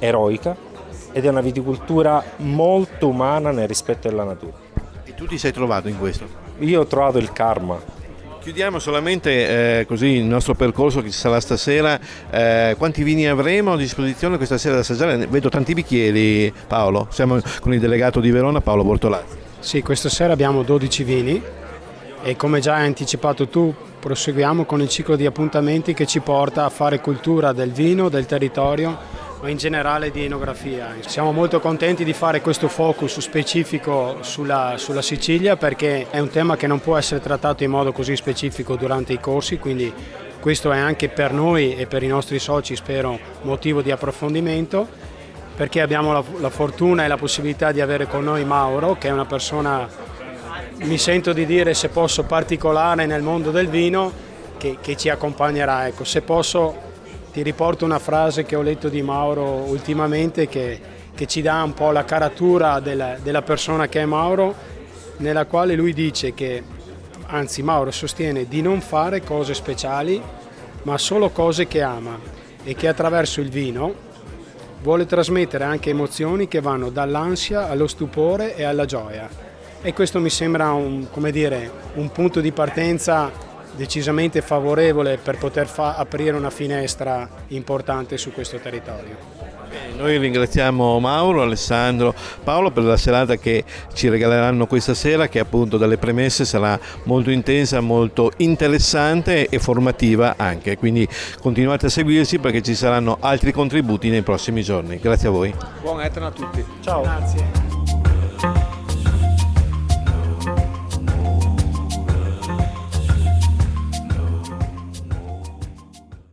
eroica, ed è una viticoltura molto umana nel rispetto della natura. E tu ti sei trovato in questo? Io ho trovato il karma. Chiudiamo solamente così il nostro percorso che ci sarà stasera. Quanti vini avremo a disposizione questa sera da assaggiare? Vedo tanti bicchieri, Paolo. Siamo con il delegato di Verona, Paolo Bortolazzi. Sì, questa sera abbiamo 12 vini e come già hai anticipato tu proseguiamo con il ciclo di appuntamenti che ci porta a fare cultura del vino, del territorio, ma in generale di etnografia. Siamo molto contenti di fare questo focus specifico sulla Sicilia perché è un tema che non può essere trattato in modo così specifico durante i corsi, quindi questo è anche per noi e per i nostri soci, spero, motivo di approfondimento, perché abbiamo la fortuna e la possibilità di avere con noi Mauro, che è una persona, mi sento di dire, se posso, particolare nel mondo del vino, che ci accompagnerà. Ecco, se posso ti riporto una frase che ho letto di Mauro ultimamente che ci dà un po' la caratura della persona che è Mauro, nella quale lui dice che, anzi Mauro sostiene di non fare cose speciali ma solo cose che ama e che attraverso il vino vuole trasmettere anche emozioni che vanno dall'ansia allo stupore e alla gioia. E questo mi sembra un punto di partenza decisamente favorevole per poter aprire una finestra importante su questo territorio. Noi ringraziamo Mauro, Alessandro, Paolo per la serata che ci regaleranno questa sera, che appunto dalle premesse sarà molto intensa, molto interessante e formativa anche, quindi continuate a seguirci perché ci saranno altri contributi nei prossimi giorni. Grazie a voi. Buon Etna a tutti. Ciao. Grazie.